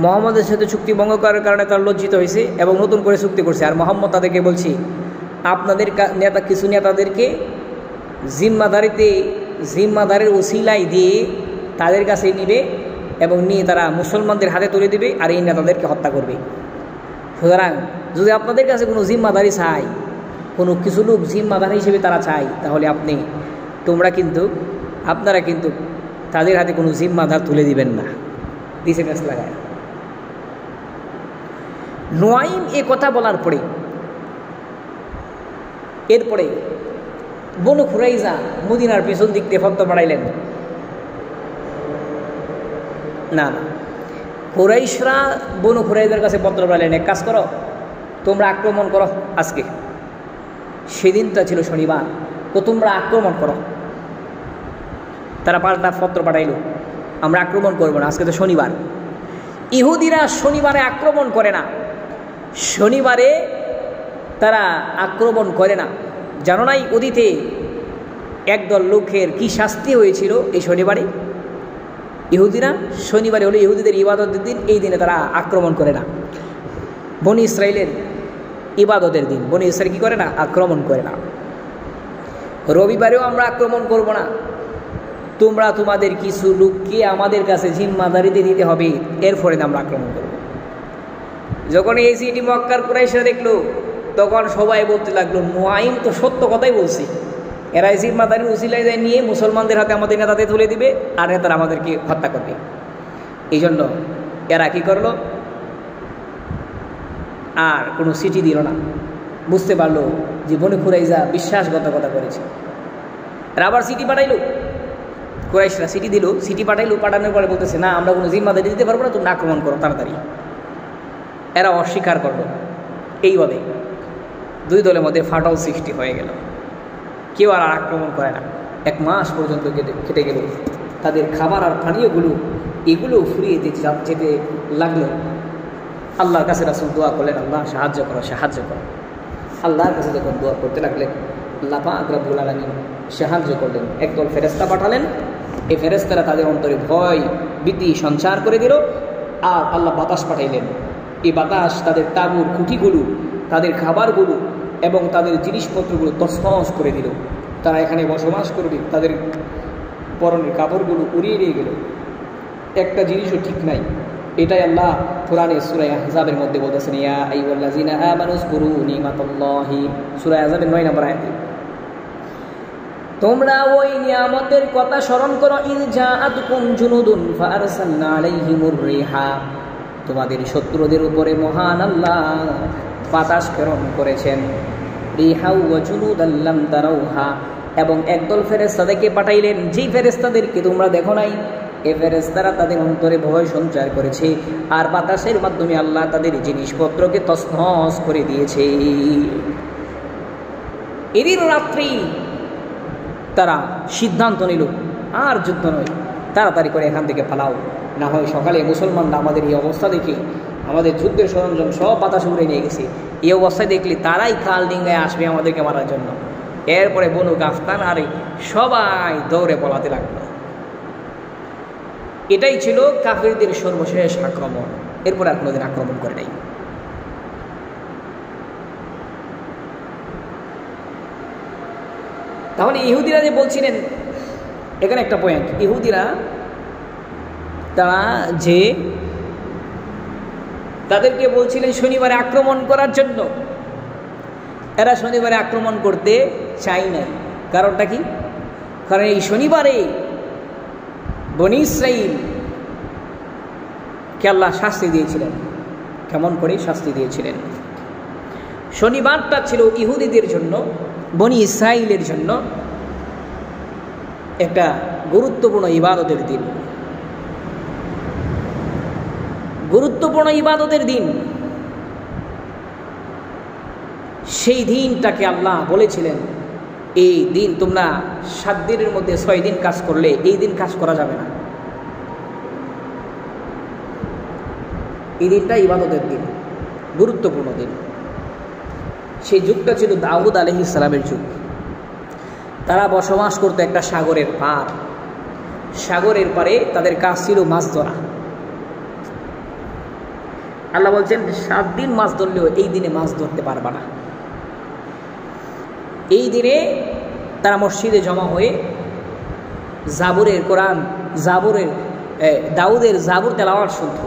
মুহাম্মদের সাথে চুক্তি ভঙ্গ করার কারণে তারা লজ্জিত হয়েছে এবং নতুন করে চুক্তি করছে। আর মুহাম্মদ তাদেরকে বলছি, আপনাদের নেতা কিছু নেতাদেরকে জিম্মাদারের ওসিলাই দিয়ে তাদের কাছে নিবে এবং নিয়ে তারা মুসলমানদের হাতে তুলে দিবে আর এই নেতাদেরকে হত্যা করবে। সুতরাং যদি আপনাদের কাছে কোনো জিম্মাদারি চাই, কোনো কিছু লোক জিম্মাদারি হিসেবে তারা চাই, তাহলে আপনারা কিন্তু তাদের হাতে কোনো জিম্মাদার তুলে দিবেন না। দিছে গাছ লাগায়। নুআইম এ কথা বলার পরে এরপরে বনু কুরাইজা মদিনার পেছন দিক দিয়ে ফত্ব বাড়াইলেন। না, কুরাইশরা বনু কুরাইজার কাছে পত্র বাড়াইলেন, এক কাজ করো, তোমরা আক্রমণ করো আজকে। সেদিনটা ছিল শনিবার, তো তোমরা আক্রমণ করো। তারা পাল্টা পত্র পাঠাইল, আমরা আক্রমণ করব না, আজকে তো শনিবার। ইহুদিরা শনিবারে আক্রমণ করে না, শনিবারে তারা আক্রমণ করে না। জানো নাই অতীতে একদল লোকের কি শাস্তি হয়েছিল এই শনিবারে? ইহুদিরা শনিবারে হলো ইহুদিদের ইবাদতের দিন, এই দিনে তারা আক্রমণ করে না। বনি ইসরাইলের ইবাদতের দিন বনি ইসরাইল কী করে না? আক্রমণ করে না। রবিবারেও আমরা আক্রমণ করব না, তোমরা তোমাদের কিছু লোককে আমাদের কাছে জিম্মাদারিতে দিতে হবে, এর ফলে আমরা আক্রমণ করব। যখন এই সিটি মক্কার কুরাইশরা দেখলো, তখন সবাই বলতে লাগলো, নুআইম তো সত্য কথাই বলছে, এরা জিম্মাদারির উসিলায় নিয়ে মুসলমানদের হাতে আমাদের নেতাদের তুলে দিবে আর নেতারা আমাদেরকে হত্যা করবে। এই জন্য এরা কী করলো, আর কোনো চিঠি দিল না। বুঝতে পারলো যে বনু কুরাইজা বিশ্বাসঘাতকতা করেছে। আর আবার চিঠি পাঠাইলো, কুরাইশরা চিঠি দিল, চিঠি পাঠাইলো, পাঠানোর পরে বলতেছে, না আমরা কোনো জিম্মাদারি দিতে পারবো না, তোমরা আক্রমণ করো তাড়াতাড়ি। এরা অস্বীকার করলো। এইভাবে দুই দলের মধ্যে ফাটল সৃষ্টি হয়ে গেল, কেউ আর আক্রমণ করে না। 1 মাস পর্যন্ত কেটে গেল। তাদের খাবার আর পানীয়গুলো এগুলো ফুরিয়ে যেতে লাগলো। আল্লাহর কাছে রাসূল দোয়া করলেন, আল্লাহ সাহায্য করো, সাহায্য করো। আল্লাহর কাছে যখন দোয়া করতে লাগলেন, আল্লাহ পাক রব্বুল আলামিন সাহায্য করলেন। একদল ফেরেশতা পাঠালেন, এই ফেরেশতারা তাদের অন্তরে ভয় ভীতি সঞ্চার করে দিল। আর আল্লাহ বাতাস পাঠাইলেন, এই বাতাস তাদের তাঁবুর খুঁটিগুলো, তাদের খাবারগুলো এবং তাদের জিনিসপত্রগুলো তছনছ করে দিল। তারা এখানে বসবাস করবে, তাদের পরনের কাপড়গুলো উড়িয়ে নিয়ে গেল, একটা জিনিসও ঠিক নাই। এটাই আল্লাহ কোরআনে সূরা আহজাবের মধ্যে বলতেছেন, ইয়া আইয়ুহাল্লাযীনা আমানু যকুরু নি'মাতাল্লাহি, সূরা আহজাবের 9 নম্বর আয়াতে, তোমরা ওই নিয়ামতের কথা স্মরণ করো, ইয জাআতুকুম জুনুদুন ফাআরসালনা আলাইহিমুর রিহা, তোমাদের শত্রুদের উপরে মহান আল্লাহ বাতাস প্রেরণ করেছেন। রিহা ওয়া জুনুদান লাম তারাউহা, এবং একদল ফেরেশতাদেরকে পাঠাইলেন, যেই ফেরেশতাদেরকে তোমরা দেখো নাই। এ ফেরেশতারা তাদের অন্তরে ভয় সঞ্চার করেছে, আর বাতাসের মাধ্যমে আল্লাহ তাদের জিনিসপত্রকে তছনছ করে দিয়েছে। এদিন রাত্রি তারা সিদ্ধান্ত নিল আর যুদ্ধ নয়, তাড়াতাড়ি করে এখান থেকে পালাও, না হয় সকালে মুসলমানরা আমাদের এই অবস্থা দেখে আমাদের যুদ্ধের সরঞ্জাম সব বাতাস উড়ে নিয়ে গেছে, এই অবস্থায় দেখলে তারাই খাল ডিঙ্গায় আসবে আমাদেরকে মারার জন্য। এরপরে বনু গাফতান আর সবাই দৌড়ে পলাতে লাগলো। এটাই ছিল কাফিরদের সর্বশেষ আক্রমণ, এরপর আর কোনোদিন আক্রমণ করে নাই। তাহলে ইহুদিরা যে বলছিলেন, এখানে একটা পয়েন্ট, ইহুদিরা তারা যে তাদেরকে বলছিলেন শনিবারে আক্রমণ করার জন্য, এরা শনিবারে আক্রমণ করতে চাই নাই। কারণটা কি? কারণ এই শনিবারে বনী ইসরাইল কে আল্লাহ শাস্তি দিয়েছিলেন। কেমন করে শাস্তি দিয়েছিলেন? শনিবারটা ছিল ইহুদিদের জন্য, বনী ইসরাইলের জন্য একটা গুরুত্বপূর্ণ ইবাদতের দিন, গুরুত্বপূর্ণ ইবাদতের দিন। সেই দিনটাকে আল্লাহ বলেছিলেন, এই দিন তোমরা 7 দিনের মধ্যে 6 দিন কাজ করলে এই দিন কাজ করা যাবে না। এই দিনটা ইবাদতের দিন, গুরুত্বপূর্ণ দিন। সেই যুগটা ছিল দাউদ আলাইহিস সালামের যুগ। তারা বসবাস করতো একটা সাগরের পার, সাগরের পারে তাদের কাজ ছিল মাছ ধরা। আল্লাহ বলছেন 7 দিন মাছ ধরলেও এই দিনে মাছ ধরতে পারবা না। এই দিনে তারা মসজিদে জমা হয়ে জাবুরের কোরআন, দাউদের জাবুর তেলাওয়াত শুনত।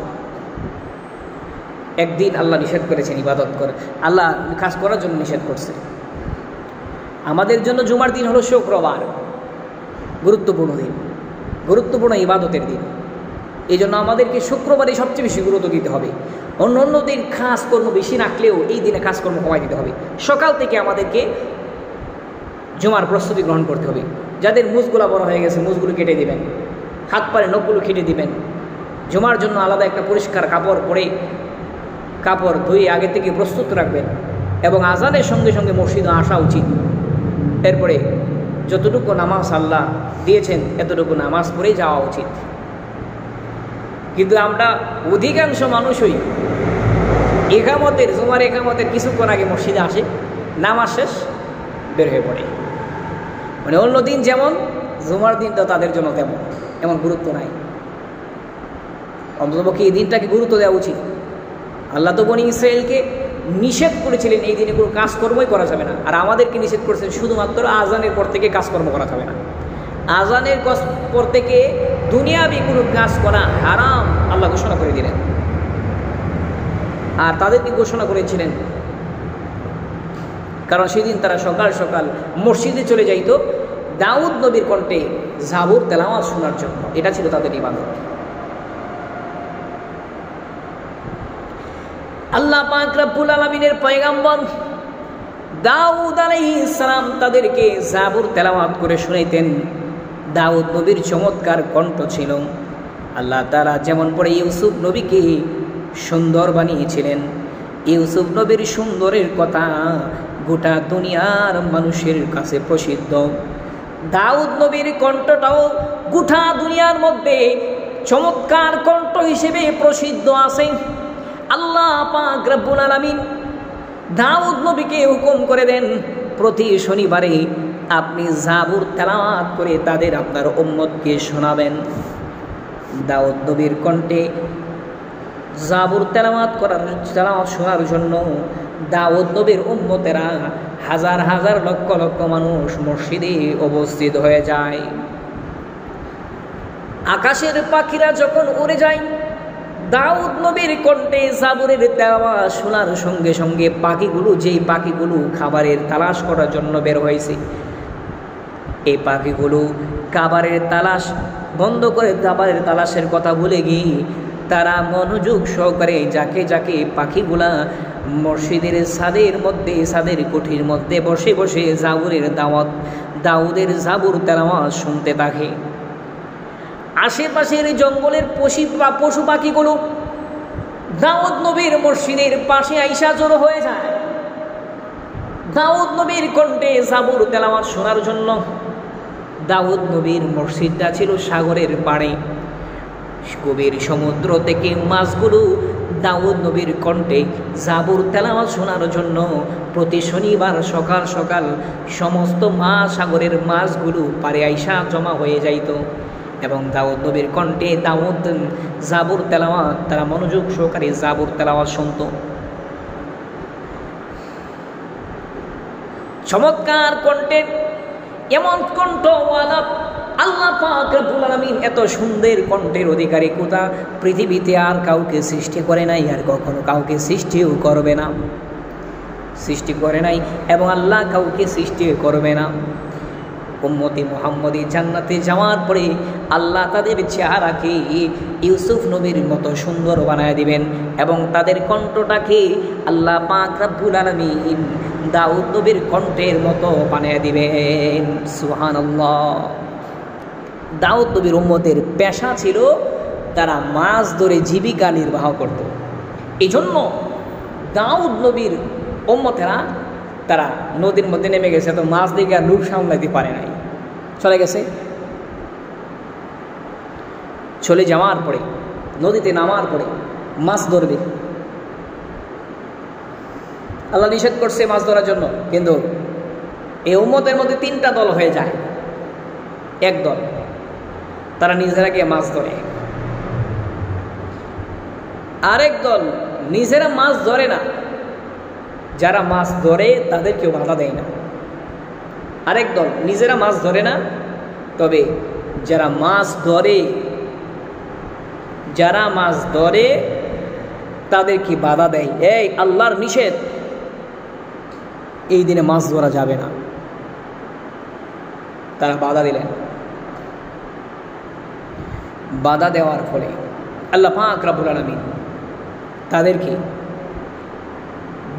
একদিন আল্লাহ নিষেধ করেছেন ইবাদত করে, আল্লাহ কাজ করার জন্য নিষেধ করছে। আমাদের জন্য জুমার দিন হলো শুক্রবার, গুরুত্বপূর্ণ দিন, গুরুত্বপূর্ণ ইবাদতের দিন। এই জন্য আমাদেরকে শুক্রবারে সবচেয়ে বেশি গুরুত্ব দিতে হবে। অন্য অন্য দিন কাজকর্ম বেশি রাখলেও এই দিনে কাজকর্ম কমাই দিতে হবে। সকাল থেকে আমাদেরকে জুমার প্রস্তুতি গ্রহণ করতে হবে। যাদের মুজগুলো বড় হয়ে গেছে মুজগুলো কেটে দিবেন, হাত পায়ে নখগুলো কেটে দিবেন। জুমার জন্য আলাদা একটা পরিষ্কার কাপড় পরে কাপড় ধুয়ে আগে থেকে প্রস্তুত রাখবেন এবং আজানের সঙ্গে সঙ্গে মসজিদে আসা উচিত। এরপরে যতটুকু নামাজ আল্লাহ দিয়েছেন এতটুকু নামাজ পড়েই যাওয়া উচিত। কিন্তু আমরা অধিকাংশ মানুষই জুমার একামতের কিছুক্ষণ আগে মসজিদে আসে, নামাজ শেষ বের হয়ে পড়ে। মানে অন্য দিন যেমন জুমার দিনটা তাদের জন্য তেমন, এমন গুরুত্ব নাই। অন্ততপক্ষে এই দিনটাকে গুরুত্ব দেওয়া উচিত। আল্লাহ তো বনী ইসরায়েলকে নিষেধ করেছিলেন এই দিনে কোনো কাজকর্মই করা যাবে না, আর আমাদেরকে নিষেধ করেছেন শুধুমাত্র আজানের পর থেকে কাজকর্ম করা যাবে না। আজানের পর থেকে দুনিয়াবি কোনো কাজ করা হারাম আল্লাহ ঘোষণা করে দিলেন। আর তাদেরকে ঘোষণা করেছিলেন কারণ সেদিন তারা সকাল সকাল মসজিদে চলে যাইত দাউদ নবীর কণ্ঠে জাবুর তেলাওয়াত শোনার জন্য। এটা ছিল তাদের ইবাদত। আল্লাহ পাক রব্বুল আলামিনের পয়গম্বর দাউদ আলাইহিস সালাম তাদেরকে জাবুর তেলাওয়াত করে শোনাইতেন। দাউদ নবীর চমৎকার কণ্ঠ ছিল। আল্লাহ তাআলা যেমন পরে ইউসুফ নবীকে সুন্দর বানিয়েছিলেন, ইউসুফ নবীর সুন্দরের কথা গোটা দুনিয়ার মানুষের কাছে প্রসিদ্ধ। দাউদ নবীর কণ্ঠটাও গোটা দুনিয়ার মধ্যে চমৎকার কণ্ঠ হিসেবে প্রসিদ্ধ আছে। আল্লাহ পাক রব্বুল আলামিন দাউদ নবীকে হুকুম করে দেন প্রতি শনিবারে আপনি জাবুর তেলাওয়াত করে তাদের আপনার উম্মতকে শোনাবেন। দাউদ নবীর কণ্ঠে জাবুর তেলাওয়াত শোনার জন্য দাউদ নবীর উম্মতেরা হাজার হাজার লক্ষ লক্ষ মানুষ মসজিদে উপস্থিত হয়ে যায়। আকাশের পাখিরা যখন উড়ে যায় দাউদ নবীর কণ্ঠে জাবুরের তেলাওয়াত শোনার সঙ্গে সঙ্গে যেই পাখিগুলো খাবারের তালাশ করার জন্য বের হয়েছে, এই পাখিগুলো খাবারের তালাশ বন্ধ করে খাবারের তালাশের কথা ভুলে গিয়ে তারা মনোযোগ সহকারে যাকে যাকে পাখিগুলা মসজিদের ছাদের কুঠির মধ্যে বসে বসে দাউদের জাবুর তেলাওয়াত শুনতে থাকে। আশেপাশের জঙ্গলের পশু পাখিগুলো দাউদ নবীর মসজিদের পাশে আইসা জড়ো হয়ে যায় দাউদ নবীর কণ্ঠে জাবুর তেলাওয়াত শোনার জন্য। দাউদ নবীর মসজিদটা ছিল সাগরের পাড়ে। গভীর সমুদ্র থেকে মাছগুলো দাউদ নবীর কণ্ঠে জাবুর তেলাওয়াত শোনার জন্য প্রতি শনিবার সকাল সকাল সমস্ত মাছ, সাগরের মাছগুলো পাড়ে আইসা জমা হয়ে যাইত এবং দাউদ নবীর কণ্ঠে দাউদ জাবুর তেলাওয়াত, তারা মনোযোগ সহকারে জাবুর তেলাওয়াত শুনত। চমৎকার কণ্ঠে, এমন কণ্ঠওয়ালা আল্লাহ পাক রব্বুল আলামিন এত সুন্দর কণ্ঠের অধিকারী কোথা পৃথিবীতে আর কাউকে সৃষ্টি করে নাই, আর কখনো কাউকে সৃষ্টিও করবে না, সৃষ্টি করে নাই এবং আল্লাহ কাউকে সৃষ্টি করবে না। উম্মতি মুহাম্মদী জান্নাতে যাওয়ার পরে আল্লাহ তাদের চেহারাকে ইউসুফ নবীর মতো সুন্দর বানায় দিবেন এবং তাদের কণ্ঠটাকে আল্লাহ পাক রব্বুল আলামিন দাউদ নবীর কণ্ঠের মতো বানায় দিবেন। সুবহানাল্লাহ। দাউদ নবীর উম্মতের পেশা ছিল তারা মাছ ধরে জীবিকা নির্বাহ করত। এই জন্য দাউদ নবীর উম্মতেরা তারা নদীর মধ্যে নেমে গেছে, তো মাছ দিকে আর লোভ সামলাইতে পারে নাই, চলে গেছে। চলে যাওয়ার পরে নদীতে নামার পরে মাছ ধরবে, আল্লাহ নিষেধ করছে মাছ ধরার জন্য, কিন্তু এই উম্মতের মধ্যে তিনটা দল হয়ে যায়। এক দল তারা নিজেরা গিয়ে মাছ ধরে, আরেক দল নিজেরা মাছ ধরে না, যারা মাছ ধরে তাদের কেউ বাধা দেয় না। আরেক দল নিজেরা মাছ ধরে না, তবে যারা মাছ ধরে তাদেরকে বাধা দেয়, এই আল্লাহর নিষেধ, এই দিনে মাছ ধরা যাবে না, তারা বাধা দিলেন। বাধা দেওয়ার ফলে আল্লাহ পাক রব্বুল আলামিন তাদেরকে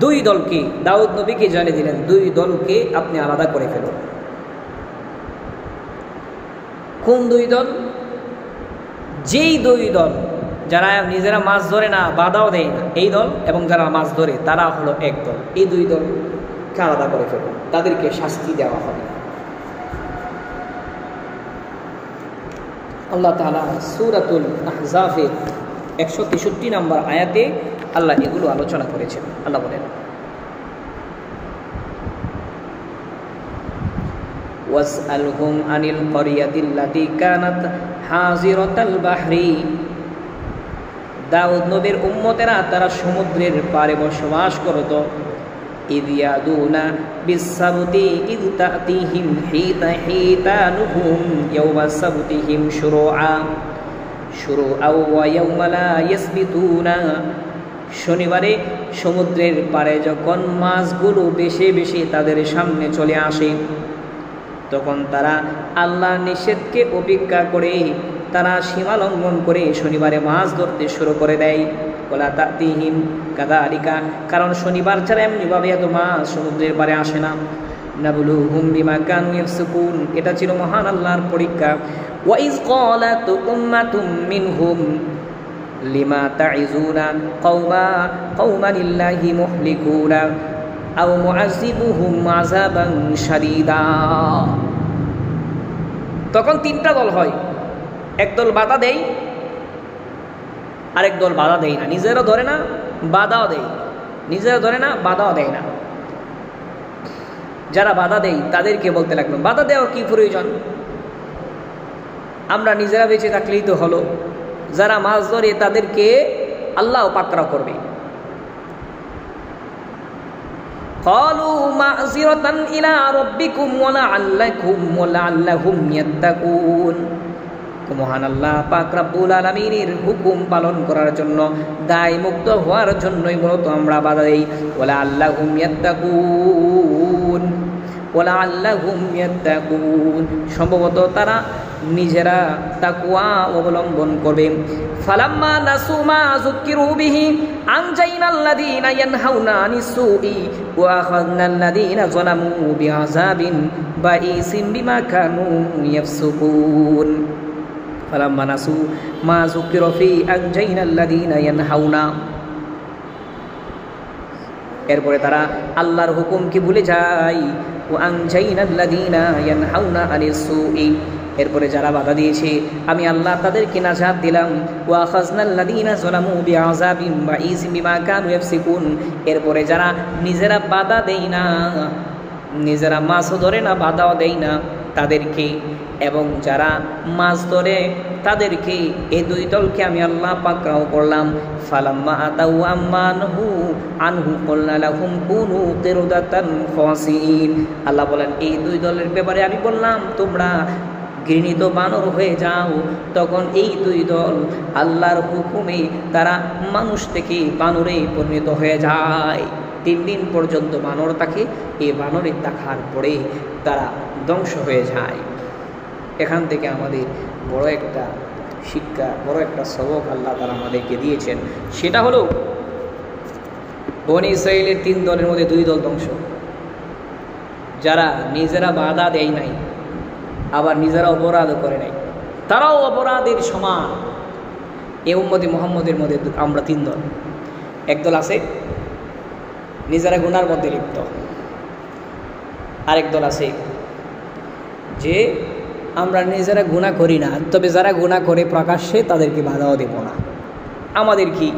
দুই দলকে, দাউদ নবীকে জানিয়ে দিলেন, দুই দলকে আপনি আলাদা করে ফেলুন। কোন দুই দল? যেই দুই দল যারা নিজেরা মাছ ধরে না, বাধাও দেয় না, এই দল, এবং যারা মাছ ধরে তারা হলো এক দল। এই দুই দলকে আলাদা করে ফেলুন, তাদেরকে শাস্তি দেওয়া হবে। আল্লাহ তাআলা সূরাতুল আহজাফের 163 নম্বর আয়াতে আল্লাহ এগুলো আলোচনা করেছেন। আল্লাহ বলেন, ওয়াসআলহুম আনিল ক্বরিয়াতিল্লাতী কানাত হাযিরাতাল বাহরি। দাউদ নবীর উম্মতেরা তারা সমুদ্রের পাড়ে বসবাস করত। ইয ইয়াদুনা বিসসাবতি ইয তা'তিহিম হিতানুহুম ইয়াওমা সাবতিহিম শুরুআ ওয়া ইয়াওমা লা ইয়াসবিতুনা। শনিবারে সমুদ্রের পাড়ে যখন মাছগুলো বেশি বেশি তাদের সামনে চলে আসে, তখন তারা আল্লাহর নিষেধকে উপেক্ষা করে তারা সীমা লঙ্ঘন করে শনিবারে মাছ ধরতে শুরু করে দেয়। ওয়ালা তা'তিহিম কাযালিকা, কারণ শনিবার ছাড়া এমনিভাবে এত মাছ সমুদ্রের পাড়ে আসে না। নাবলুহুম বিমা কানু ইয়াফসুকুন, এটা ছিল মহান আল্লাহর পরীক্ষা। ওয়া ইয ক্বালাত উম্মাতুম মিনহুম লিমা তা'iজুনা কওমান লিল্লাহি মুহলিকুনা আও মুআযিবুহুম আযাবান শাদীদা। তখন তিনটা দল হয়, একদল বাধা দেয়, আরেক দল বাধা দেয় না, নিজেরা ধরে না বাধাও দেয়, নিজেরা ধরে না বাধাও দেয় না। যারা বাধা দেয় তাদেরকে বলতে লাগলো, বাধা দেওয়ার কি প্রয়োজন, আমরা নিজেরা বেঁচে থাকলেই তো হলো। যারা মাছ ধরে তাদেরকে আল্লাহ পাকড়াও করবে। ক্বালু মা'যিরাতান ইলা রাব্বিকুম ওয়া লা'আল্লাহুম ইয়াত্তাকুন। মহান আল্লাহ পাক রব্বুল আলামিনের হুকুম পালন করার জন্য, দায় মুক্ত হওয়ার জন্যই মূলত আমরা বাধা দেই। ওয়া লা'আল্লাহুম ইয়াত্তাকুন, সম্ভবত তারা নিজেরা তাকওয়া অবলম্বন করবে। ফালাম্মা নাসু মা যুকিরু বিহি আনজাইনাল্লাযীনা ইয়ানহাউনা আনিস সুই ওয়া আখাযনাল্লাযীনা যালামু বিআযাবিন বাঈসিন বিমা কানু ইয়াফসুকুন। ফালাম্মা নাসু মা যুকিরু ফি আনজাইনাল্লাযীনা ইয়ানহাউনা। এরপরে তারা আল্লাহর হুকুমকে ভুলে যায়। ও আনজাইনাল্লাযীনা ইয়ানহাউনা আনিস সুই, এরপরে যারা বাধা দিয়েছে আমি আল্লাহ তাদেরকে নাজাত দিলাম। ওয়া আখাযনাল্লাযীনা যালামু বিআযাবিন বাঈসিন বিমা কানু ইয়াফসিকুন, এরপরে যারা নিজেরা বাধা দেয় না, নিজেরা মাছও ধরে না, বাধাও দেয় না তাদেরকে, এবং যারা মাছ ধরে তাদেরকে, এই দুই দলকে আমি আল্লাহ পাকড়াও করলাম। ফালাম্মা আতাউ আম্মা আনহু কুলনা লাহুম কুনু কিরদাতান খাসিন, আল্লাহ বলেন এই দুই দলের ব্যাপারে আমি বললাম তোমরা ঘৃণিত বানর হয়ে যাও। তখন এই দুই দল আল্লাহর হুকুমে তারা মানুষ থেকে বানরে পরিণত হয়ে যায়। 3 দিন পর্যন্ত বানর থাকে, এই বানরের দেখার পরে তারা ধ্বংস হয়ে যায়। এখান থেকে আমাদের বড় একটা শিক্ষা, বড় একটা সবক আল্লাহ তারা আমাদেরকে দিয়েছেন। সেটা হলো বনী ইসরাইলের 3 দলের মধ্যে 2 দল ধ্বংস, যারা নিজেরা বাধা দেয় নাই আবার নিজেরা অপরাধও করে নাই, তারাও অপরাধের সমান। এই উম্মতি মুহাম্মদের মধ্যে আমরা 3 দল। একদল আছে নিজেরা গুনার মধ্যে লিপ্ত, আরেক দল আছে যে আমরা নিজেরা গুনাহ করি না, তবে যারা গুনাহ করে প্রকাশ্যে তাদেরকে বাধাও দেব না। আমাদের কি,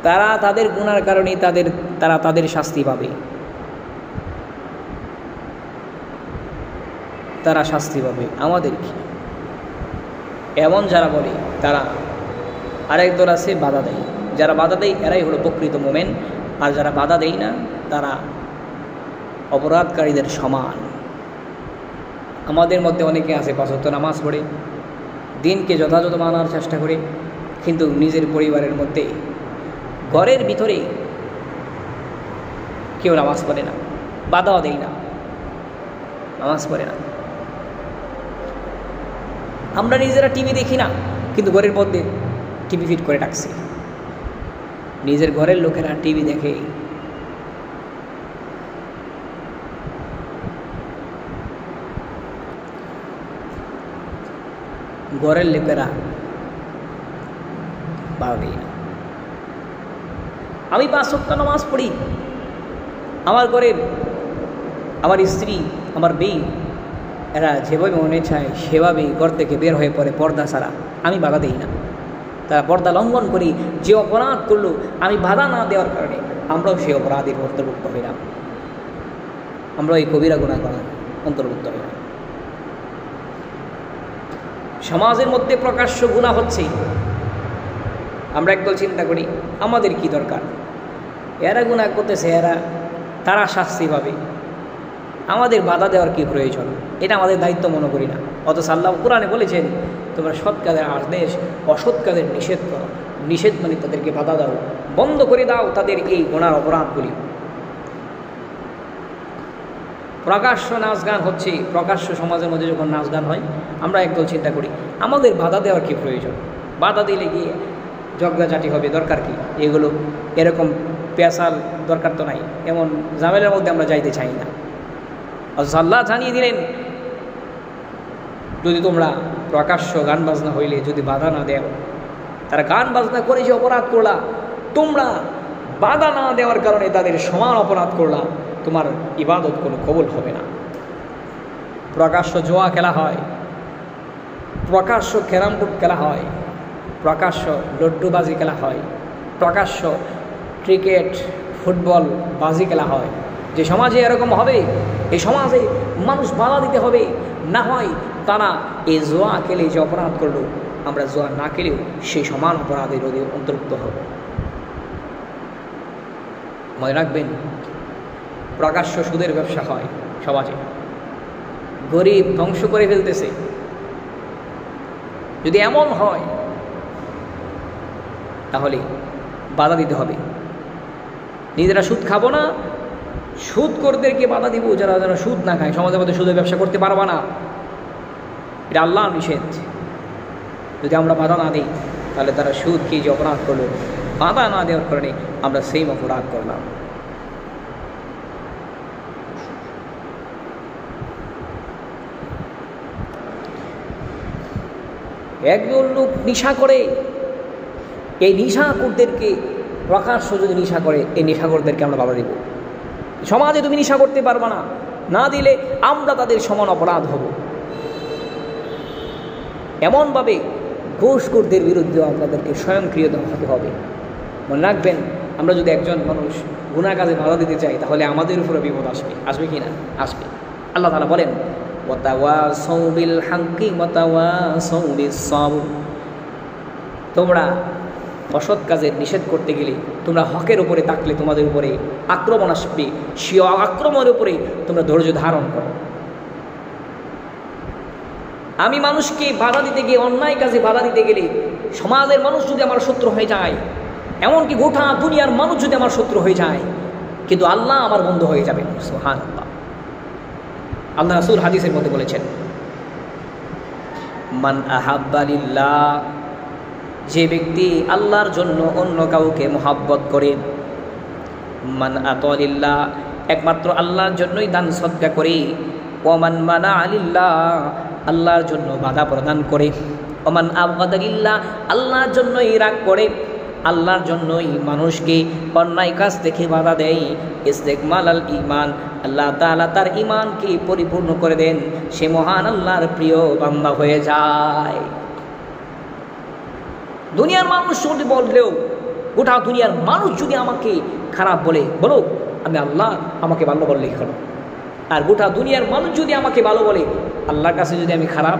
তারা তাদের গুনার কারণে তারা তাদের শাস্তি পাবে, তারা শাস্তি পাবে। আমাদের কি, এমন যারা বলে তারা। আরেক দল আছে বাধা দেয়, যারা বাধা দেয় এরাই হলো প্রকৃত মোমেন, আর যারা বাধা দেয় না তারা অপরাধকারীদের সমান। আমাদের মধ্যে অনেকে আছে 5 ওয়াক্ত নামাজ পড়ে, দিনকে যথাযথ মানার চেষ্টা করে, কিন্তু নিজের পরিবারের মধ্যে ঘরের ভিতরে কেউ নামাজ পড়ে না, বাধাও দেয় না, নামাজ পড়ে না। আমরা নিজেরা টিভি দেখি না, কিন্তু ঘরের মধ্যে টিভি ফিট করে রাখছি। নিজের ঘরের লোকেরা টিভি দেখে, ঘরের লোকেরা বাড়বেই না। আমি 5 ওয়াক্ত নামাজ পড়ি, আমার ঘরের আমার স্ত্রী আমার মেয়ে এরা যেভাবে মনে চায় সেভাবেই ঘর থেকে বের হয়ে পড়ে পর্দা ছাড়া, আমি বাধা দিই না। তারা পর্দা লঙ্ঘন করি, যে অপরাধ করলো আমি বাধা না দেওয়ার কারণে আমরাও সেই অপরাধের অন্তর্ভুক্ত হইলাম, আমরা এই কবিরা গুনাহ করার অন্তর্ভুক্ত হইলাম। সমাজের মধ্যে প্রকাশ্য গুনাহ হচ্ছে, আমরা একদল চিন্তা করি আমাদের কি দরকার, এরা গুনাহ করতেছে, তারা শাস্তি পাবে, আমাদের বাধা দেওয়ার কি প্রয়োজন, এটা আমাদের দায়িত্ব মনে করি না। অথচ আল্লাহ কোরআনে বলেছেন তোমরা সৎ কাজের আদেশ, অসৎ কাজের নিষেধ করো। নিষেধ মানে তাদেরকে বাধা দাও, বন্ধ করে দাও তাদের এই গুনার অপরাধগুলি। প্রকাশ্য নাচ গান হচ্ছে, প্রকাশ্য সমাজের মধ্যে যখন নাচ গান হয় আমরা একদল চিন্তা করি আমাদের বাধা দেওয়ার কি প্রয়োজন, বাধা দিলে গিয়ে ঝগড়াঝাটি হবে, দরকার কি এগুলো, এরকম পেশাল দরকার তো নাই, এমন ঝামেলার মধ্যে আমরা যাইতে চাই না। আল্লাহ জানিয়ে দিলেন যদি তোমরা প্রকাশ্য গান বাজনা হইলে যদি বাধা না দেও, তারা গান বাজনা করে যে অপরাধ করলা, তোমরা বাধা না দেওয়ার কারণে তাদের সমান অপরাধ করলা, তোমার ইবাদত কোনো কবুল হবে না। প্রকাশ্য জুয়া খেলা হয়, প্রকাশ্য ক্যারাম বোর্ড খেলা হয়, প্রকাশ্য লড্ডুবাজি খেলা হয়, প্রকাশ্য ক্রিকেট ফুটবল বাজি খেলা হয়। যে সমাজে এরকম হবে, এই সমাজে মানুষ বাধা দিতে হবে, না হয় তারা এই জুয়া খেলে যে অপরাধ করলো আমরা জুয়া না খেলেও সেই সমান অপরাধের অন্তর্ভুক্ত হব। মনে রাখবেন প্রকাশ্য সুদের ব্যবসা হয় সমাজে, গরিব ধ্বংস করে ফেলতেছে। যদি এমন হয় তাহলে বাধা দিতে হবে। নিজেরা সুদ খাবো না, সুদ করদেরকে বাধা দিব, যারা যারা সুদ না খায়। সমাজের মধ্যে সুদের ব্যবসা করতে পারবা না, এটা আল্লাহর নিষেধ। যদি আমরা বাধা না দিই তাহলে তারা সুদ কি যে অপরাধ করলো, বাধা না দেওয়ার কারণে আমরা সেই অপরাধ করলাম। একজন লোক নেশা করে, এই নেশাখোরদেরকে প্রকাশ্য যদি নেশা করে, এই নেশাখোরদেরকে আমরা বাধা দেব। সমাজে তুমি নেশা করতে পারবে না, না দিলে আমরা তাদের সমান অপরাধ হব। এমনভাবে ঘুষখোরদের বিরুদ্ধেও আপনাদেরকে স্বয়ংক্রিয় হতে হবে। মনে রাখবেন, আমরা যদি একজন মানুষ গুনাহ কাজে বাধা দিতে চাই, তাহলে আমাদের উপরে বিপদ আসবে। আসবে কি না? আসবে। আল্লাহ তাআলা বলেন, ওয়াতাওয়াসাউ বিল হাক্কি ওয়াতাওয়াসাউ বিস সাবর। তোমরা অসৎ কাজের নিষেধ করতে গেলে, তোমরা হকের উপরে থাকলে তোমাদের উপরে আক্রমণ আসবে, সে আক্রমণের উপরে তোমরা ধৈর্য ধারণ করো। আমি মানুষকে বাধা দিতে গিয়ে, অন্যায় কাজে বাধা দিতে গেলে, সমাজের মানুষ যদি আমার শত্রু হয়ে যায়, এমনকি গোটা দুনিয়ার মানুষ যদি আমার শত্রু হয়ে যায়, কিন্তু আল্লাহ আমার বন্ধু হয়ে যাবে। সুবহানাল্লাহ। আল্লাহ রাসূল হাদিসের মধ্যে বলেছেন, মান আহাব্বা লিল্লাহ, যে ব্যক্তি আল্লাহর জন্য অন্য কাউকে মহাব্বত করে, মান আতা লিল্লাহ, একমাত্র আল্লাহর জন্যই দান সদকা করে, ওমান মানা লিল্লাহ, আল্লাহর জন্য বাধা প্রদান করে, ওমান আবগাদা লিল্লাহ, আল্লাহর জন্যই রাগ করে, আল্লাহর জন্যই মানুষকে অন্যায় কাজ থেকে বাধা দেয়, ইস্তেকমাল আল ঈমান, আল্লাহ তাআলা তার ঈমানকে পরিপূর্ণ করে দেন, সে মহান আল্লাহর প্রিয় বান্দা হয়ে যায়। দুনিয়ার মানুষ যদি বললেও, গোটা দুনিয়ার মানুষ যদি আমাকে খারাপ বলো, আমি আল্লাহ আমাকে ভালো বললেই হলো। আর গোটা দুনিয়ার মানুষ যদি আমাকে ভালো বলে, আল্লাহর কাছে যদি আমি খারাপ,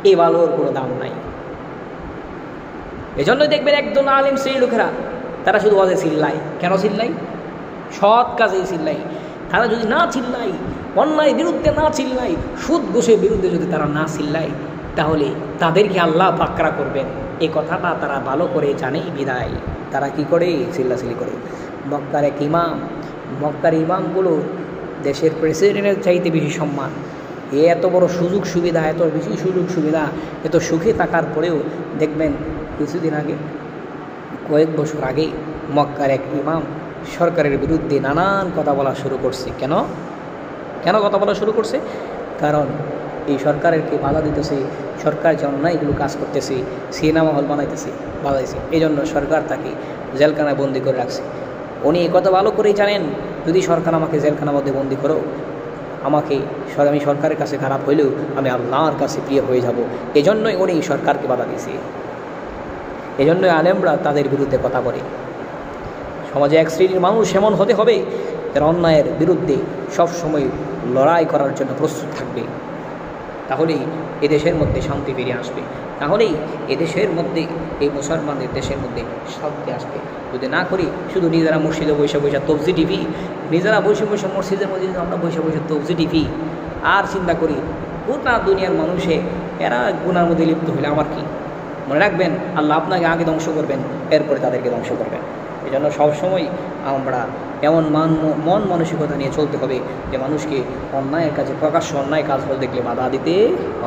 এই ভালোর কোনো দাম নাই। এজন্যই দেখবেন একজন আলেম শ্রেণীর লোকেরা, তারা শুধু ওয়াজে চিল্লায়। কেন চিল্লাই? সৎ কাজে চিল্লাই। তারা যদি না চিল্লাই, অন্যায় বিরুদ্ধে না চিল্লাই, সুদ ঘুষের বিরুদ্ধে যদি তারা না চিল্লাই, তাহলে তাদেরকে আল্লাহ পাকড়া করবেন। এই কথাটা তারা ভালো করে জানে বিদায় তারা কি করে? চিল্লাচিল্লি করে। মক্কার ইমামগুলো দেশের প্রেসিডেন্টের চাইতে বেশি সম্মান। এত বড় সুযোগ সুবিধা, এত বেশি সুযোগ সুবিধা, এত সুখে থাকার পরেও দেখবেন কিছুদিন আগে, কয়েক বছর আগে মক্কার এক ইমাম সরকারের বিরুদ্ধে নানান কথা বলা শুরু করছে। কেন কথা বলা শুরু করছে? কারণ এই সরকারকে বাধা দিতেছে, সরকার যে অন্যায়গুলো কাজ করতেছে, সিনেমা হল বানাইতেছে, বাধাইছে, এই জন্য সরকার তাকে জেলখানায় বন্দি করে রাখছে। উনি এই কথা ভালো করেই জানেন, যদি সরকার আমাকে জেলখানার মধ্যে বন্দি করো, আমি সরকারের কাছে খারাপ হইলেও আমি আল্লাহর কাছে প্রিয় হয়ে যাব। এজন্যই উনি সরকারকে বাধা দিয়েছে। এজন্যই আলেমরা তাদের বিরুদ্ধে কথা বলে। সমাজে এক শ্রেণীর মানুষ এমন হতে হবে যারা অন্যায়ের বিরুদ্ধে সবসময় লড়াই করার জন্য প্রস্তুত থাকবে। তাহলেই এদেশের মধ্যে শান্তি ফিরে আসবে, তাহলেই এদেশের মধ্যে, এই মুসলমানদের দেশের মধ্যে শান্তি আসবে। যদি না করি, শুধু নিজেরা মসজিদে বসে তফজি টিভি, নিজেরা বসে মসজিদের মধ্যে আমরা বসে তফজি টিভি আর চিন্তা করি গোটা দুনিয়ার মানুষে এরা গুনার মধ্যে লিপ্ত হলে আমার কি? মনে রাখবেন, আল্লাহ আপনাকে আগে ধ্বংস করবেন, এরপরে তাদেরকে ধ্বংস করবেন। এই জন্য সবসময় আমরা এমন মন মানসিকতা নিয়ে চলতে হবে যে মানুষকে অন্যায়ের কাজে, প্রকাশ্য অন্যায় কাজ দেখলে বাধা দিতে